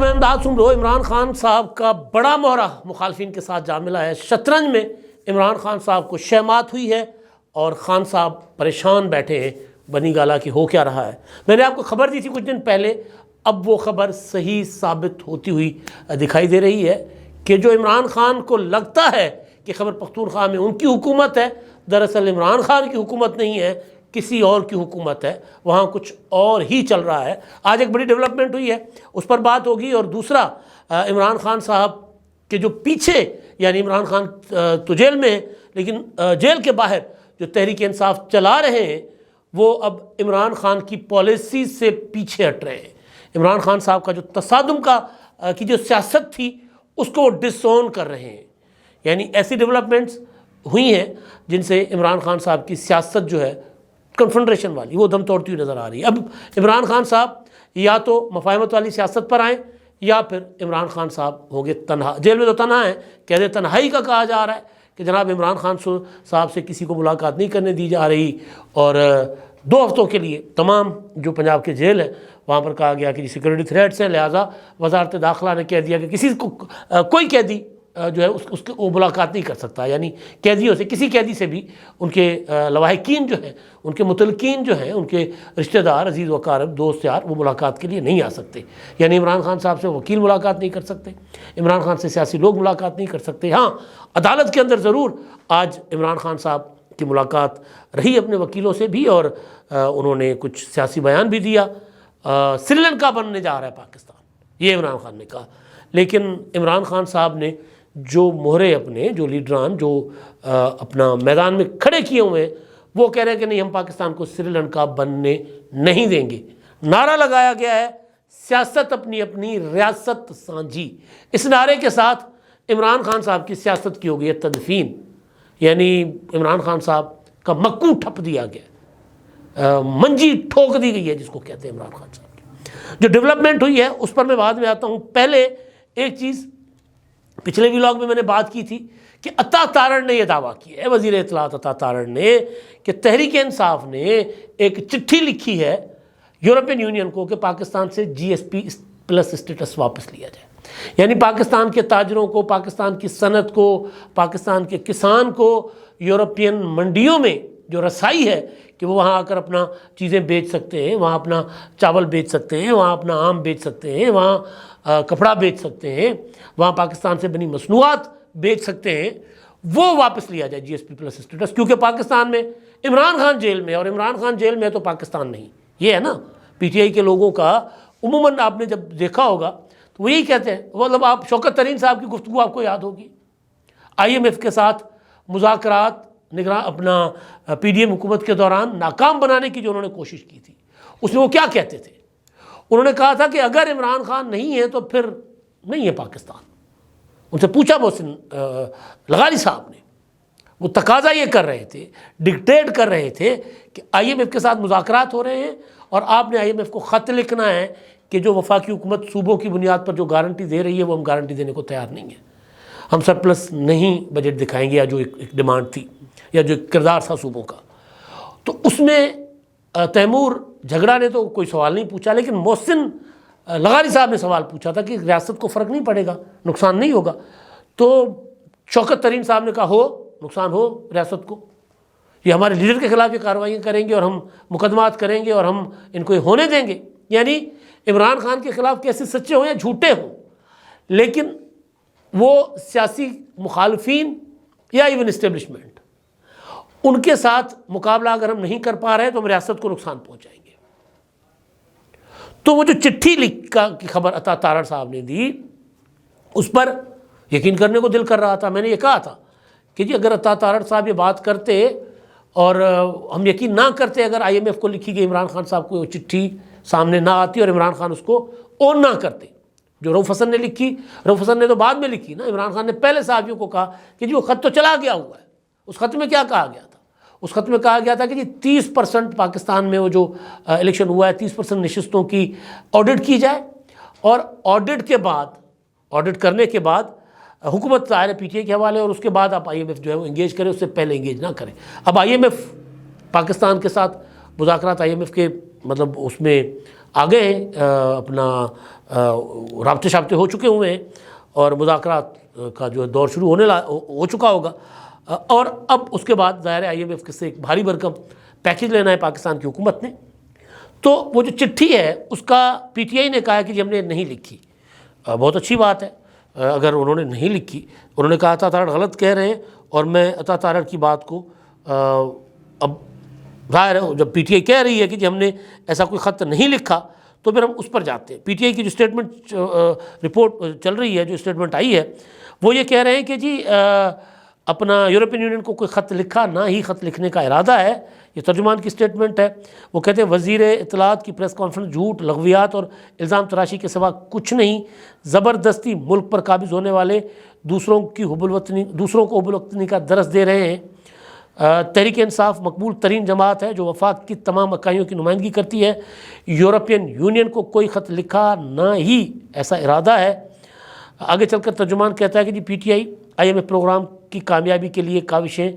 امداد سن رہو، عمران خان صاحب کا بڑا مہرہ مخالفین کے ساتھ جا ملا ہے۔ شطرنج میں عمران خان صاحب کو شہمات ہوئی ہے اور خان صاحب پریشان بیٹھے ہیں بنی گالا کی ہو کیا رہا ہے۔ میں نے آپ کو خبر دی تھی کچھ دن پہلے، اب وہ خبر صحیح ثابت ہوتی ہوئی دکھائی دے رہی ہے کہ جو عمران خان کو لگتا ہے کہ خیبر پختونخوا میں ان کی حکومت ہے، دراصل عمران خان کی حکومت نہیں ہے، کسی اور کی حکومت ہے، وہاں کچھ اور ہی چل رہا ہے۔ آج ایک بڑی ڈیولپمنٹ ہوئی ہے، اس پر بات ہوگی۔ اور دوسرا، عمران خان صاحب کے جو پیچھے، یعنی عمران خان تو جیل میں ہے لیکن جیل کے باہر جو تحریک انصاف چلا رہے ہیں وہ اب عمران خان کی پالیسی سے پیچھے ہٹ رہے ہیں۔ عمران خان صاحب کا جو تصادم کی جو سیاست تھی اس کو وہ ڈس اون کر رہے ہیں، یعنی ایسی ڈیولپمنٹس ہوئی ہیں جن سے عمران خان صاحب کی سیاست جو ہے کنفرنٹریشن والی، وہ دم توڑتی ہوئی نظر آ رہی ہے۔ اب عمران خان صاحب یا تو مفاہمت والی سیاست پر آئیں یا پھر عمران خان صاحب ہوں گے تنہا۔ جیل میں تو تنہا ہیں، قید تنہائی کا کہا جا رہا ہے کہ جناب عمران خان صاحب سے کسی کو ملاقات نہیں کرنے دی جا رہی، اور 2 ہفتوں کے لیے تمام جو پنجاب کے جیل ہیں وہاں پر کہا گیا کہ سیکورٹی تھریٹس ہیں، لہٰذا وزارت داخلہ نے کہہ دیا کہ کسی کو کوئی قیدی جو ہے اس کے وہ ملاقات نہیں کر سکتا، یعنی قیدیوں سے، کسی قیدی سے بھی ان کے لواحقین جو ہیں، ان کے متعلقین جو ہیں، ان کے رشتہ دار، عزیز و اقارب، دوست یار، وہ ملاقات کے لیے نہیں آ سکتے۔ یعنی عمران خان صاحب سے وکیل ملاقات نہیں کر سکتے، عمران خان سے سیاسی لوگ ملاقات نہیں کر سکتے۔ ہاں، عدالت کے اندر ضرور آج عمران خان صاحب کی ملاقات رہی اپنے وکیلوں سے بھی، اور انہوں نے کچھ سیاسی بیان بھی دیا۔ سری لنکا بننے جا رہا ہے پاکستان، یہ عمران خان نے کہا، لیکن عمران خان صاحب نے جو مہرے اپنے، جو لیڈران جو اپنا میدان میں کھڑے کیے ہوئے ہیں، وہ کہہ رہے ہیں کہ نہیں، ہم پاکستان کو سری لنکا بننے نہیں دیں گے۔ نعرہ لگایا گیا ہے سیاست اپنی اپنی، ریاست سانجھی۔ اس نعرے کے ساتھ عمران خان صاحب کی سیاست کی ہو گئی ہے تدفین، یعنی عمران خان صاحب کا مکو ٹھپ دیا گیا، منجی ٹھوک دی گئی ہے جس کو کہتے ہیں عمران خان صاحب کی۔ جو ڈیولپمنٹ ہوئی ہے اس پر میں بعد میں آتا ہوں۔ پہلے ایک چیز پچھلے ویلاگ میں نے بات کی تھی کہ عطا تارڑ نے یہ دعویٰ کیا ہے، وزیر اطلاعات عطا تارڑ نے، کہ تحریک انصاف نے ایک چٹھی لکھی ہے یورپین یونین کو کہ پاکستان سے GSP+ اسٹیٹس واپس لیا جائے، یعنی پاکستان کے تاجروں کو، پاکستان کی صنعت کو، پاکستان کے کسان کو یورپین منڈیوں میں جو رسائی ہے کہ وہ وہاں آ کر اپنا چیزیں بیچ سکتے ہیں، وہاں اپنا چاول بیچ سکتے ہیں، وہاں اپنا آم بیچ سکتے ہیں، وہاں کپڑا بیچ سکتے ہیں، وہاں پاکستان سے بنی مصنوعات بیچ سکتے ہیں، وہ واپس لیا جائے GSP+ اسٹیٹس، کیونکہ پاکستان میں عمران خان جیل میں، اور عمران خان جیل میں تو پاکستان نہیں۔ یہ ہے نا PTI کے لوگوں کا، عموماً آپ نے جب دیکھا ہوگا تو وہ یہی کہتے ہیں، مطلب آپ شوکت ترین صاحب کی گفتگو آپ کو یاد ہوگی، IMF کے ساتھ مذاکرات اپنا PDM حکومت کے دوران ناکام بنانے کی جو انہوں نے کوشش کی تھی، اس میں وہ کیا کہتے تھے؟ انہوں نے کہا تھا کہ اگر عمران خان نہیں ہے تو پھر نہیں ہے پاکستان۔ ان سے پوچھا محسن لغاری صاحب نے، وہ تقاضا یہ کر رہے تھے، ڈکٹیٹ کر رہے تھے کہ IMF کے ساتھ مذاکرات ہو رہے ہیں اور آپ نے IMF کو خط لکھنا ہے کہ جو وفاقی حکومت صوبوں کی بنیاد پر جو گارنٹی دے رہی ہے وہ ہم گارنٹی دینے کو تیار نہیں ہیں، ہم سرپلس نہیں بجٹ دکھائیں گے، یا جو ایک ڈیمانڈ تھی یا جو ایک کردار تھا صوبوں کا۔ تو اس میں تیمور جھگڑا نے تو کوئی سوال نہیں پوچھا، لیکن محسن لغاری صاحب نے سوال پوچھا تھا کہ ریاست کو فرق نہیں پڑے گا، نقصان نہیں ہوگا؟ تو شوکت ترین صاحب نے کہا نقصان ہو ریاست کو، یہ ہمارے لیڈر کے خلاف یہ کارروائیاں کریں گے اور ہم مقدمات کریں گے اور ہم ان کو یہ ہونے دیں گے۔ یعنی عمران خان کے خلاف کیسے سچے ہوں یا جھوٹے ہوں، لیکن وہ سیاسی مخالفین یا ایون اسٹیبلشمنٹ، ان کے ساتھ مقابلہ اگر ہم نہیں کر پا رہے تو ہم ریاست کو نقصان پہنچائیں گے۔ تو وہ جو چٹھی کی خبر عطا تارڑ صاحب نے دی، اس پر یقین کرنے کو دل کر رہا تھا۔ میں نے یہ کہا تھا کہ جی اگر عطا تارڑ صاحب یہ بات کرتے اور ہم یقین نہ کرتے، اگر IMF کو لکھی گئی عمران خان صاحب کو وہ چٹھی سامنے نہ آتی اور عمران خان اس کو اون نہ کرتے، جو رؤف حسن نے لکھی، رؤف حسن نے تو بعد میں لکھی نا، عمران خان نے پہلے صحافیوں کو کہا کہ جی وہ خط تو چلا گیا ہوا ہے۔ اس خط میں کیا کہا گیا تھا؟ اس خط میں کہا گیا تھا کہ جی 30% پاکستان میں وہ جو الیکشن ہوا ہے 30% نشستوں کی آڈٹ کی جائے، اور آڈٹ کرنے کے بعد حکومت ظاہر PTI کے حوالے، اور اس کے بعد آپ IMF جو ہے وہ انگیج کرے، اس سے پہلے انگیج نہ کریں۔ اب IMF پاکستان کے ساتھ مذاکرات، IMF کے مطلب اس میں آگے اپنا رابطے شابطے ہو چکے ہوئے ہیں اور مذاکرات کا جو دور شروع ہو چکا ہوگا، اور اب اس کے بعد ظاہر ہے IMF سے ایک بھاری بھرکم پیکیج لینا ہے پاکستان کی حکومت نے۔ تو وہ جو چٹھی ہے اس کا PTI نے کہا ہے کہ جی ہم نے نہیں لکھی۔ بہت اچھی بات ہے اگر انہوں نے نہیں لکھی۔ انہوں نے کہا عطا تارڑ غلط کہہ رہے ہیں، اور میں عطا تارڑ کی بات کو اب ظاہر ہے جب PTI کہہ رہی ہے کہ جی ہم نے ایسا کوئی خط نہیں لکھا تو پھر ہم اس پر جاتے ہیں۔ PTI کی جو اسٹیٹمنٹ رپورٹ چل رہی ہے، جو اسٹیٹمنٹ آئی ہے، وہ یہ کہہ رہے ہیں کہ جی اپنا یورپین یونین کو کوئی خط لکھا، نہ ہی خط لکھنے کا ارادہ ہے۔ یہ ترجمان کی اسٹیٹمنٹ ہے۔ وہ کہتے ہیں وزیر اطلاعات کی پریس کانفرنس جھوٹ، لغویات اور الزام تراشی کے سوا کچھ نہیں، زبردستی ملک پر قابض ہونے والے دوسروں کو حب الوطنی کا درس دے رہے ہیں۔ تحریک انصاف مقبول ترین جماعت ہے جو وفاق کی تمام اکائیوں کی نمائندگی کرتی ہے۔ یورپین یونین کو کوئی خط لکھا نہ ہی ایسا ارادہ ہے۔ آگے چل کر ترجمان کہتا ہے کہ جی PTI IMF پروگرام کی کامیابی کے لیے کاوشیں،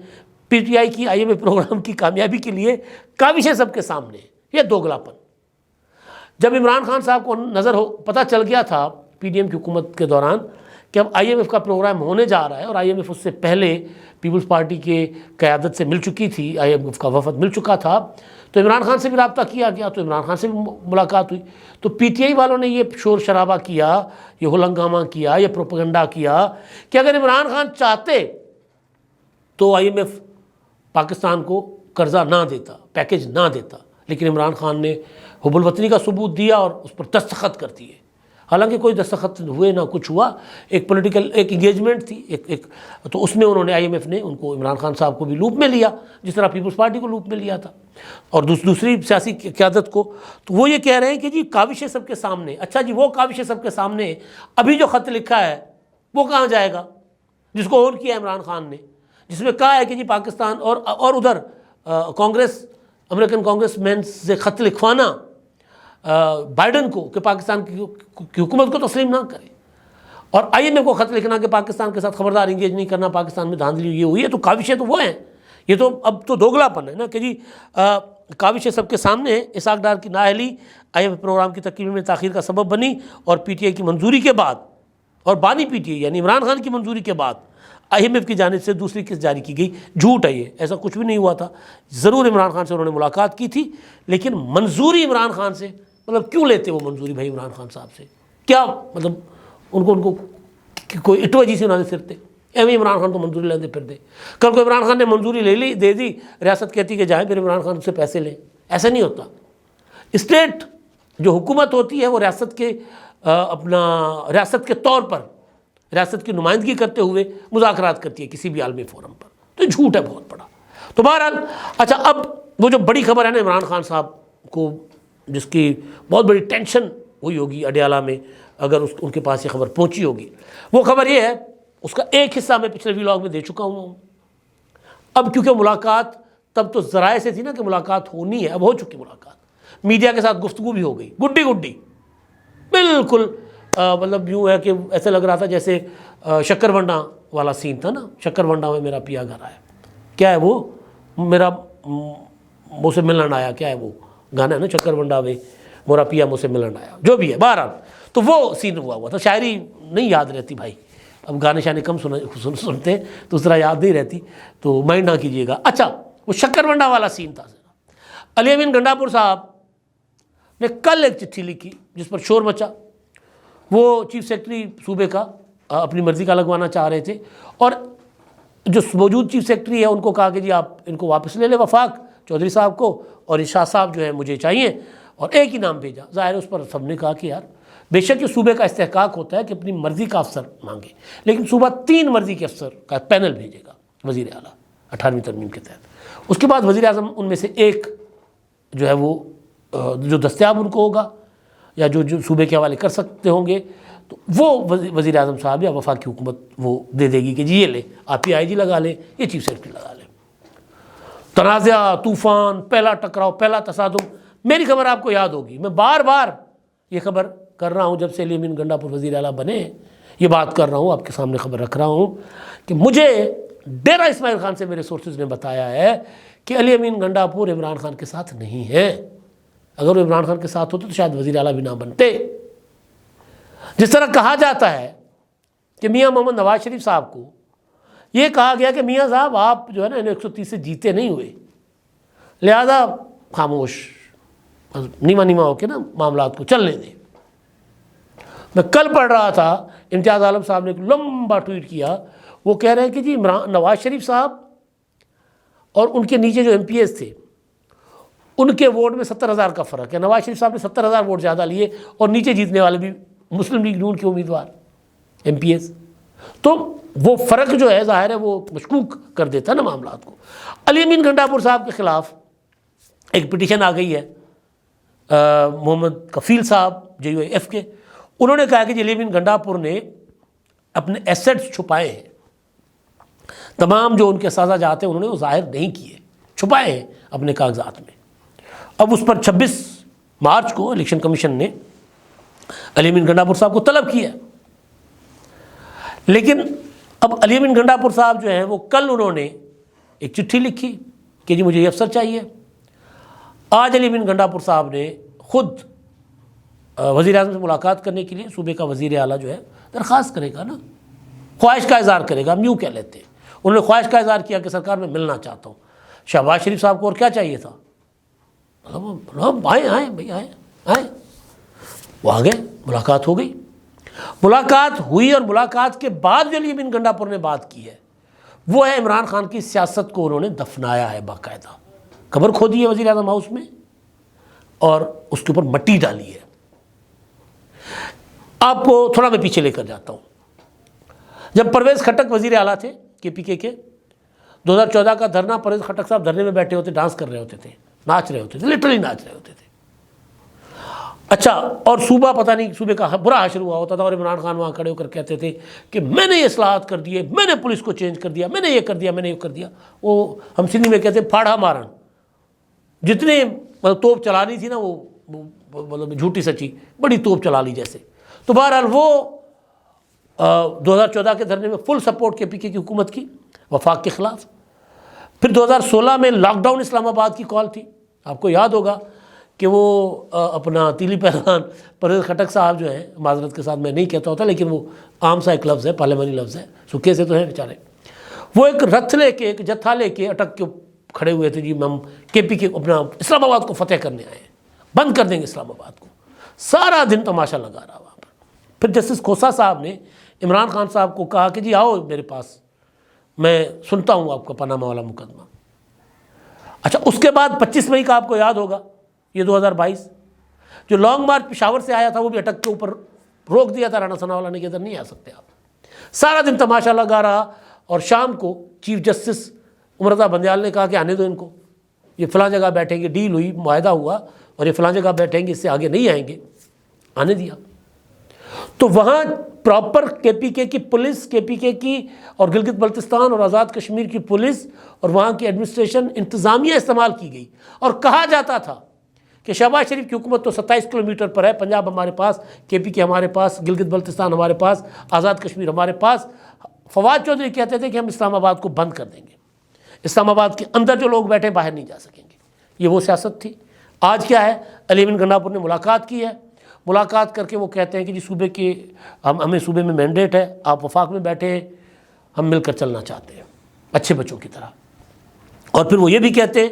PTI کی IMF پروگرام کی کامیابی کے لیے کاوشیں سب کے سامنے ہیں۔ یہ دوگلاپن۔ جب عمران خان صاحب کو پتہ چل گیا تھا PDM کی حکومت کے دوران کہ اب IMF کا پروگرام ہونے جا رہا ہے، اور IMF اس سے پہلے پیپلز پارٹی کے قیادت سے مل چکی تھی، IMF کا وفد مل چکا تھا، تو عمران خان سے بھی رابطہ کیا گیا، تو عمران خان سے بھی ملاقات ہوئی۔ تو PTI والوں نے یہ شور شرابہ کیا، یہ ہلنگامہ کیا، یہ پروپیگنڈا کیا کہ اگر عمران خان چاہتے تو IMF پاکستان کو قرضہ نہ دیتا، پیکیج نہ دیتا، لیکن عمران خان نے حب الوطنی کا ثبوت دیا اور اس پر دستخط کر دیے۔ حالانکہ کوئی دستخط ہوئے نہ کچھ ہوا، ایک پولیٹیکل ایک انگیجمنٹ تھی، تو اس میں انہوں نے IMF نے ان کو عمران خان صاحب کو بھی لوپ میں لیا، جس طرح پیپلز پارٹی کو لوپ میں لیا تھا، اور دوسری سیاسی قیادت کو۔ تو وہ یہ کہہ رہے ہیں کہ جی کاوشیں سب کے سامنے۔ اچھا جی وہ کاوشیں سب کے سامنے، ابھی جو خط لکھا ہے وہ کہاں جائے گا جس کو آن کیا عمران خان نے، جس میں کہا ہے کہ جی پاکستان اور ادھر کانگریس، امریکن کانگریس مین سے خط لکھوانا بائیڈن کو کہ پاکستان کی حکومت کو تسلیم نہ کرے، اور IMF کو خط لکھنا کہ پاکستان کے ساتھ خبردار انگیج نہیں کرنا، پاکستان میں دھاندلی یہ ہوئی ہے۔ تو کاوشیں تو وہ ہیں، یہ تو اب تو دوگلاپن ہے نا کہ جی کاوشیں سب کے سامنے ہیں۔ اسحاق ڈار کی نااہلی IMF پروگرام کی تکمیل میں تاخیر کا سبب بنی، اور PTI کی منظوری کے بعد، اور بانی PTI یعنی عمران خان کی منظوری کے بعد IMF کی جانب سے دوسری قسط جاری کی گئی۔ جھوٹ ہے یہ، ایسا کچھ بھی نہیں ہوا تھا۔ ضرور عمران خان سے انہوں نے ملاقات کی تھی، لیکن منظوری عمران خان سے، مطلب کیوں لیتے وہ منظوری بھائی عمران خان صاحب سے؟ کیا مطلب ان کو کوئی اٹوجی سے نہ پھرتے؟ ایویں عمران خان تو منظوری لیندے پھر دے۔ کل کو عمران خان نے منظوری لے لی، دے دی، ریاست کہتی کہ جائیں، پھر عمران خان سے پیسے لیں، ایسا نہیں ہوتا۔ اسٹیٹ جو حکومت ہوتی ہے وہ ریاست کے طور پر ریاست کی نمائندگی کرتے ہوئے مذاکرات کرتی ہے کسی بھی عالمی فورم پر۔ تو جھوٹ ہے بہت بڑا۔ تو بہرحال اچھا، اب وہ جو بڑی خبر ہے نا عمران خان صاحب کو، جس کی بہت بڑی ٹینشن ہوئی ہوگی اڈیالہ میں، اگر ان کے پاس یہ خبر پہنچی ہوگی، وہ خبر یہ ہے، اس کا ایک حصہ میں پچھلے ویلاگ میں دے چکا ہوں۔ اب کیونکہ ملاقات تب تو ذرائع سے تھی نا کہ ملاقات ہونی ہے، اب ہو چکی ملاقات، میڈیا کے ساتھ گفتگو بھی ہو گئی، گڈی بالکل، مطلب یوں ہے کہ ایسے لگ رہا تھا جیسے شکر ونڈا والا سین تھا نا، شکر ونڈا میں میرا پیا گھر آیا، کیا ہے وہ، میرا مجھ سے ملن آیا، کیا ہے وہ گانا ہے نا، شکر ونڈا میں مورا پیا مجھ سے ملن آیا، جو بھی ہے بہرحال۔ تو وہ سین ہوا تھا۔ شاعری نہیں یاد رہتی بھائی، اب گانے شانے کم سنتے ہیں تو اس طرح یاد نہیں رہتی، تو مائنڈ نہ کیجیے گا۔ اچھا، وہ شکر ونڈا والا سین تھا۔ علی امین گنڈا پور صاحب نے کل ایک چٹھی لکھی جس پر شور مچا۔ وہ چیف سیکرٹری صوبے کا اپنی مرضی کا لگوانا چاہ رہے تھے، اور جو موجود چیف سیکرٹری ہے ان کو کہا کہ جی آپ ان کو واپس لے لیں، وفاق چودھری صاحب کو، اور شاہ صاحب جو ہے مجھے چاہیے، اور ایک ہی نام بھیجا۔ ظاہر اس پر سب نے کہا کہ یار بے شک یہ صوبے کا استحقاق ہوتا ہے کہ اپنی مرضی کا افسر مانگے، لیکن صوبہ 3 مرضی کے افسر کا پینل بھیجے گا وزیر اعلیٰ 18ویں ترمیم کے تحت۔ اس کے بعد وزیر اعظم ان میں سے ایک جو ہے وہ جو دستیاب ان کو ہوگا یا جو صوبے کے حوالے کر سکتے ہوں گے، تو وہ وزیر اعظم صاحب یا وفاقی حکومت وہ دے دے گی کہ جی یہ لیں، آپ ہی IG لگا لیں، یہ چیف سیکرٹری لگا لیں۔ تنازع، طوفان، پہلا ٹکراؤ، پہلا تصادم، میری خبر آپ کو یاد ہوگی، میں بار بار یہ خبر کر رہا ہوں، جب سے علی امین گنڈا پور وزیر اعلیٰ بنے یہ بات کر رہا ہوں، آپ کے سامنے خبر رکھ رہا ہوں کہ مجھے ڈیرہ اسماعیل خان سے میرے سورسز نے بتایا ہے کہ علی امین گنڈا پور عمران خان کے ساتھ نہیں ہے۔ اگر وہ عمران خان کے ساتھ ہوتے تو شاید وزیر اعلیٰ بھی نہ بنتے۔ جس طرح کہا جاتا ہے کہ میاں محمد نواز شریف صاحب کو یہ کہا گیا کہ میاں صاحب آپ جو ہے نا 130 سے جیتے نہیں ہوئے، لہذا خاموش نیما نیما ہو کے نا معاملات کو چلنے دیں۔ میں کل پڑھ رہا تھا امتیاز عالم صاحب نے ایک لمبا ٹویٹ کیا، وہ کہہ رہے ہیں کہ جی نواز شریف صاحب اور ان کے نیچے جو ایم پی ایس تھے ان کے ووٹ میں 70,000 کا فرق ہے۔ نواز شریف صاحب نے 70,000 ووٹ زیادہ لیے اور نیچے جیتنے والے بھی مسلم لیگ نون کے امیدوار ایم پی ایس، تو وہ فرق جو ہے ظاہر ہے وہ مشکوک کر دیتا ہے نا معاملات کو۔ علی امین گنڈا پور صاحب کے خلاف ایک پٹیشن آ گئی ہے، محمد کفیل صاحب JUIF کے، انہوں نے کہا کہ علی امین گنڈا پور نے اپنے ایسٹس چھپائے ہیں، تمام جو ان کے سازہ جات ہیں انہوں نے وہ ظاہر نہیں کیے، چھپائے ہیں اپنے کاغذات میں۔ اب اس پر 26 مارچ کو الیکشن کمیشن نے علی امین گنڈا پور صاحب کو طلب کیا، لیکن اب علی امین گنڈا پور صاحب جو ہیں وہ کل انہوں نے ایک چٹھی لکھی کہ جی مجھے یہ افسر چاہیے۔ آج علی امین گنڈا پور صاحب نے خود وزیر اعظم سے ملاقات کرنے کے لیے صوبے کا وزیر اعلیٰ جو ہے درخواست کرے گا نا، خواہش کا اظہار کرے گا، ہم یوں کہہ لیتے ہیں۔ انہوں نے خواہش کا اظہار کیا کہ سرکار میں ملنا چاہتا ہوں۔ شہباز شریف صاحب کو اور کیا چاہیے تھا؟ آئیں بھائی آئیں، وہ آ گئے، ملاقات ہو گئی۔ ملاقات ہوئی اور ملاقات کے بعد جو علی امین گنڈا پور نے بات کی ہے وہ ہے عمران خان کی سیاست کو انہوں نے دفنایا ہے، باقاعدہ قبر کھودی ہے وزیر اعظم ہاؤس میں اور اس کے اوپر مٹی ڈالی ہے۔ آپ کو تھوڑا میں پیچھے لے کر جاتا ہوں۔ جب پرویز خٹک وزیر اعلیٰ تھے KPK کے، 2014 کا دھرنا، پرویز خٹک صاحب دھرنے میں بیٹھے ہوتے، ڈانس کر رہے ہوتے تھے، ناچ رہے ہوتے تھے، لٹرلی ناچ رہے ہوتے تھے۔ اچھا، اور صوبہ پتہ نہیں صوبے کا برا حشر ہوا ہوتا تھا اور عمران خان وہاں کھڑے ہو کر کہتے تھے کہ میں نے یہ اصلاحات کر دیے، میں نے پولیس کو چینج کر دیا، میں نے یہ کر دیا، میں نے یہ کر دیا۔ وہ ہم سندھی میں کہتے ہیں پھاڑا مارن، جتنے توپ چلانی تھی نا وہ مطلب جھوٹی سچی بڑی توپ چلا لی جیسے۔ تو بہرحال وہ 2014 کے دھرنے میں فل سپورٹ KPK کی حکومت کی وفاق کے خلاف۔ پھر 2016 میں لاک ڈاؤن اسلام آباد کی کال تھی، آپ کو یاد ہوگا کہ وہ اپنا تیلی پہلوان پرویز خٹک صاحب جو ہیں، معذرت کے ساتھ میں نہیں کہتا ہوتا لیکن وہ عام سا ایک لفظ ہے، پارلیمانی لفظ ہے، سکے سے تو ہیں بیچارے، وہ ایک رتھ لے کے، ایک جتھا لے کے اٹک کے کھڑے ہوئے تھے، جی ہم KPK اپنا اسلام آباد کو فتح کرنے آئے ہیں، بند کر دیں گے اسلام آباد کو۔ سارا دن تماشا لگا رہا وہاں پر۔ پھر جسٹس کھوسا صاحب نے عمران خان صاحب کو کہا کہ جی آؤ میرے پاس، میں سنتا ہوں آپ کا پاناما والا مقدمہ۔ اچھا، اس کے بعد 25 مئی کا آپ کو یاد ہوگا، یہ 2022 جو لانگ مارچ پشاور سے آیا تھا وہ بھی اٹک کے اوپر روک دیا تھا رانا ثناءاللہ نے کہ ادھر نہیں آ سکتے آپ۔ سارا دن تماشا لگا رہا اور شام کو چیف جسٹس عمر رضا بندیال نے کہا کہ آنے دو ان کو، یہ فلاں جگہ بیٹھیں گے، ڈیل ہوئی، معاہدہ ہوا اور یہ فلاں جگہ بیٹھیں گے، اس سے آگے نہیں آئیں گے، آنے دیا۔ تو وہاں پراپر KPK کی پولیس، KPK کی اور گلگت بلتستان اور آزاد کشمیر کی پولیس اور وہاں کی ایڈمنسٹریشن، انتظامیہ استعمال کی گئی اور کہا جاتا تھا کہ شہباز شریف کی حکومت تو 27 کلومیٹر پر ہے، پنجاب ہمارے پاس، KPK ہمارے پاس، گلگت بلتستان ہمارے پاس، آزاد کشمیر ہمارے پاس۔ فواد چودھری کہتے تھے کہ ہم اسلام آباد کو بند کر دیں گے، اسلام آباد کے اندر جو لوگ بیٹھے باہر نہیں جا سکیں گے، یہ وہ سیاست تھی۔ آج کیا ہے، علی امین گنڈا پور نے ملاقات کی ہے، ملاقات کر کے وہ کہتے ہیں کہ جی صوبے کے ہمیں صوبے میں مینڈیٹ ہے، آپ وفاق میں بیٹھے ہیں، ہم مل کر چلنا چاہتے ہیں اچھے بچوں کی طرح۔ اور پھر وہ یہ بھی کہتے ہیں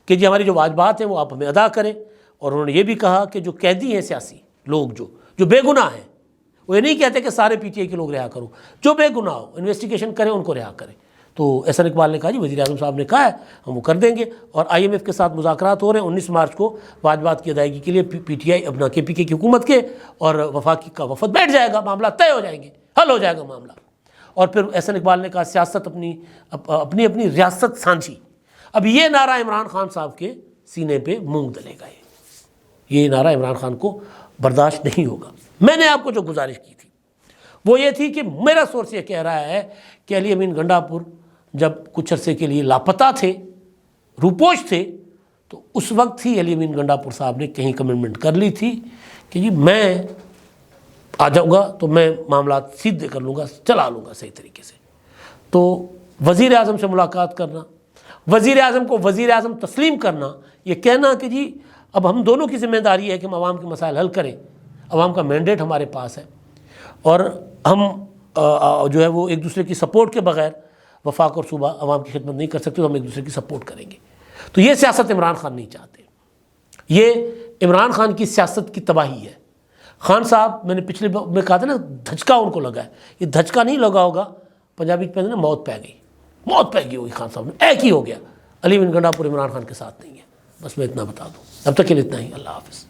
کہ جی ہماری جو واجبات ہیں وہ آپ ہمیں ادا کریں، اور انہوں نے یہ بھی کہا کہ جو قیدی ہیں سیاسی لوگ جو بے گناہ ہیں، وہ یہ نہیں کہتے کہ سارے PTI کے لوگ رہا کرو، جو بے گناہ ہو انویسٹیگیشن کریں ان کو رہا کریں۔ تو احسن اقبال نے کہا جی وزیر اعظم صاحب نے کہا ہے ہم وہ کر دیں گے، اور IMF کے ساتھ مذاکرات ہو رہے ہیں 19 مارچ کو واجبات کی ادائیگی کے لیے، PTI اپنا KPK کی حکومت کے اور وفاقی کا وفد بیٹھ جائے گا، معاملہ طے ہو جائیں گے، حل ہو جائے گا معاملہ۔ اور پھر احسن اقبال نے کہا سیاست اپنی ریاست سانجھی۔ اب یہ نعرہ عمران خان صاحب کے سینے پہ مونگ ڈلے گا، یہ نعرہ عمران خان کو برداشت نہیں ہوگا۔ میں نے آپ کو جو گزارش کی تھی وہ یہ تھی کہ میرا سورس یہ کہہ رہا ہے کہ علی امین گنڈا پور جب کچھ عرصے کے لیے لاپتہ تھے، روپوش تھے، تو اس وقت ہی علی امین گنڈا پور صاحب نے کہیں کمٹمنٹ کر لی تھی کہ جی میں آ جاؤں گا تو میں معاملات سیدھے کر لوں گا، چلا لوں گا صحیح طریقے سے۔ تو وزیر اعظم سے ملاقات کرنا، وزیر اعظم کو وزیر اعظم تسلیم کرنا، یہ کہنا کہ جی اب ہم دونوں کی ذمہ داری ہے کہ ہم عوام کے مسائل حل کریں. عوام کا مینڈیٹ ہمارے پاس ہے اور ہم جو ہے وہ ایک دوسرے کی سپورٹ کے بغیر وفاق اور صوبہ عوام کی خدمت نہیں کر سکتے. تو ہم ایک دوسرے کی سپورٹ کریں گے. تو یہ سیاست عمران خان نہیں چاہتے. یہ عمران خان کی سیاست کی تباہی ہے. خان صاحب میں نے پچھلے میں کہا تھا نا دھچکا ان کو لگا ہے. یہ دھچکا نہیں لگا ہوگا پنجابی کے نا موت پہ گئی. موت پہ گئی ہوگی خان صاحب نے. ایک ہی ہو گیا. علی بن گنڈا پور عمران خان کے ساتھ نہیں ہے. بس میں اتنا بتا دوں. اب تک کے لیے اتنا ہی. اللہ حافظ.